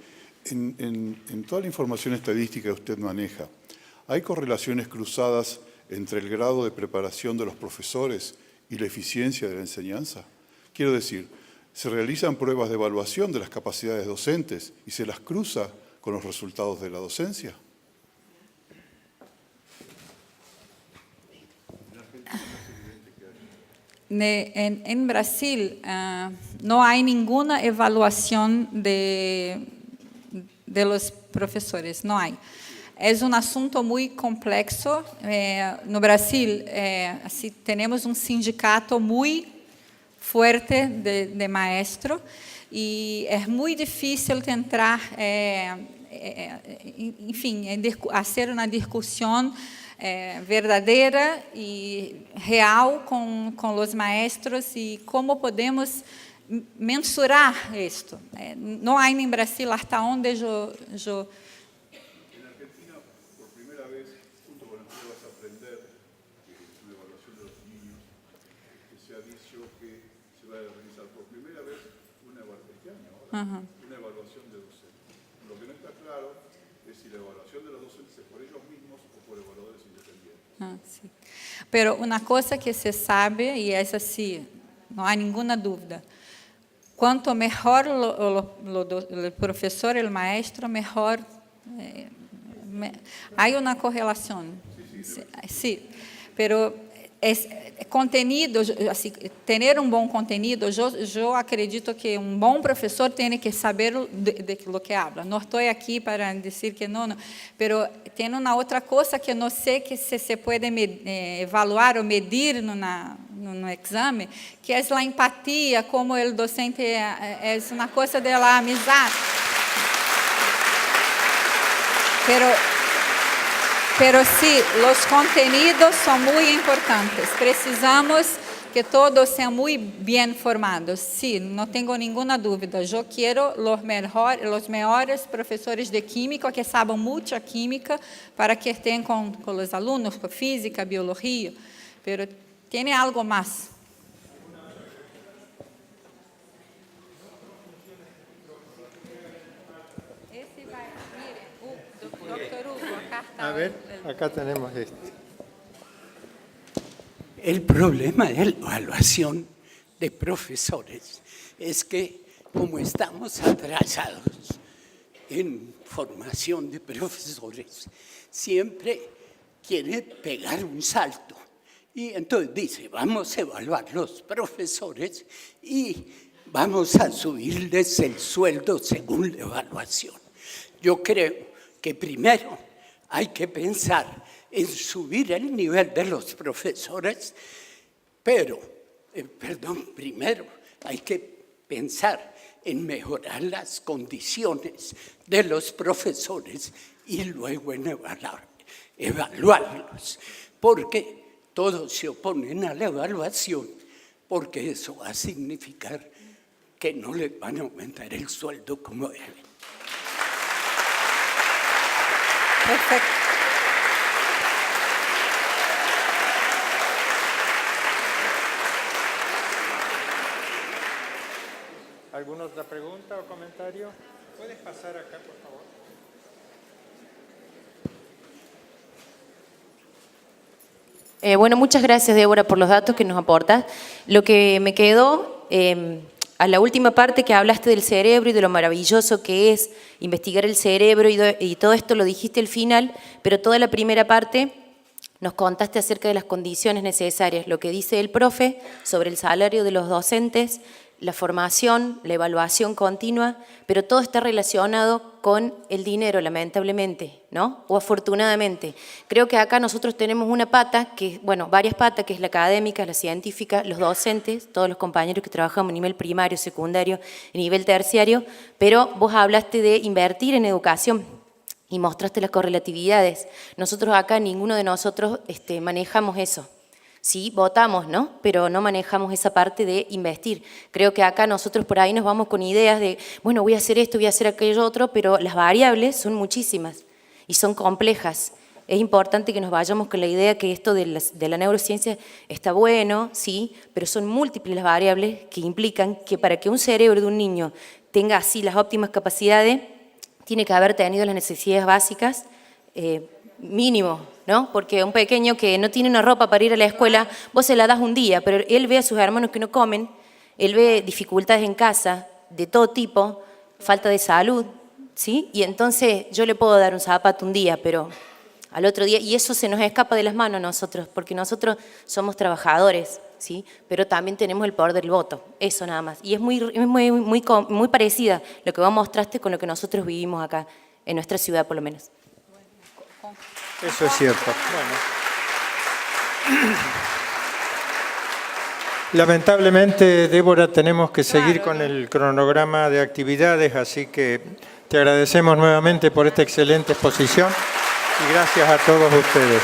En toda la información estadística que usted maneja, ¿hay correlaciones cruzadas entre el grado de preparación de los profesores y la eficiencia de la enseñanza? Quiero decir, ¿se realizan pruebas de evaluación de las capacidades docentes y se las cruza con los resultados de la docencia? En Brasil no hay ninguna evaluación de los profesores, no hay. Es un asunto muy complejo. No Brasil, así, tenemos un sindicato muy fuerte de maestro y es muy difícil entrar, enfim, hacer una discusión verdadeira e real com os maestros e como podemos mensurar isto. Não há em Brasil, até onde eu... En Argentina, por primera vez, junto con el Pruebas Aprender, que es una evaluación de los niños, se ha dicho que se va a realizar por primera vez una evaluación de docentes. Lo que no está claro es si la evaluación de los docentes es por ellos mismos o por evaluadores independientes. Sim. Pero uma coisa que se sabe, e essa sim, não há nenhuma dúvida, quanto melhor o professor, o maestro, melhor... há uma correlação. Sí, pero contenido, assim, ter um bom contenido, eu acredito que um bom professor tem que saber de lo que habla. Não estou aqui para dizer que não, mas tem uma outra coisa que não sei que se pode evaluar ou medir no exame, que é a empatia, como o docente é uma coisa da amizade. Pero sí, los contenidos son muy importantes. Precisamos que todos sean muy bien formados. Sí, no tengo ninguna duda. Yo quiero los mejores profesores de química que saben mucha química para que estén con los alumnos, con física, biología. Pero tiene algo más. Doctor Hugo, acá está. A ver, acá tenemos este. El problema de la evaluación de profesores es que, como estamos atrasados en formación de profesores, siempre quiere pegar un salto. Y entonces dice, vamos a evaluar los profesores y vamos a subirles el sueldo según la evaluación. Yo creo que primero hay que pensar en subir el nivel de los profesores, primero hay que pensar en mejorar las condiciones de los profesores y luego en evaluarlos, porque todos se oponen a la evaluación, porque eso va a significar que no les van a aumentar el sueldo como deben. Perfecto. ¿Alguna otra pregunta o comentario? ¿Puedes pasar acá, por favor? Bueno, muchas gracias, Débora, por los datos que nos aportas. Lo que me quedó, a la última parte que hablaste del cerebro y de lo maravilloso que es investigar el cerebro y todo esto lo dijiste al final, pero toda la primera parte nos contaste acerca de las condiciones necesarias, lo que dice el profe sobre el salario de los docentes, la formación, la evaluación continua, pero todo está relacionado con el dinero, lamentablemente, ¿no? O afortunadamente. Creo que acá nosotros tenemos una pata, varias patas, que es la académica, la científica, los docentes, todos los compañeros que trabajamos a nivel primario, secundario, y nivel terciario, pero vos hablaste de invertir en educación y mostraste las correlatividades. Nosotros acá, ninguno de nosotros manejamos eso. Sí, votamos, ¿no? Pero no manejamos esa parte de investir. Creo que acá nosotros por ahí nos vamos con ideas de, bueno, voy a hacer esto, voy a hacer aquello otro, pero las variables son muchísimas y son complejas. Es importante que nos vayamos con la idea que esto de la neurociencia está bueno, sí, pero son múltiples las variables que implican que para que un cerebro de un niño tenga así las óptimas capacidades, tiene que haber tenido las necesidades básicas mínimo, ¿no? Porque un pequeño que no tiene una ropa para ir a la escuela, vos se la das un día, pero él ve a sus hermanos que no comen, él ve dificultades en casa, de todo tipo, falta de salud, ¿sí? Y entonces yo le puedo dar un zapato un día, pero al otro día, y eso se nos escapa de las manos a nosotros, porque nosotros somos trabajadores, ¿sí? Pero también tenemos el poder del voto, eso nada más. Y es muy parecida lo que vos mostraste con lo que nosotros vivimos acá, en nuestra ciudad por lo menos. Eso es cierto. Bueno. Lamentablemente, Débora, tenemos que seguir con el cronograma de actividades, así que te agradecemos nuevamente por esta excelente exposición y gracias a todos ustedes.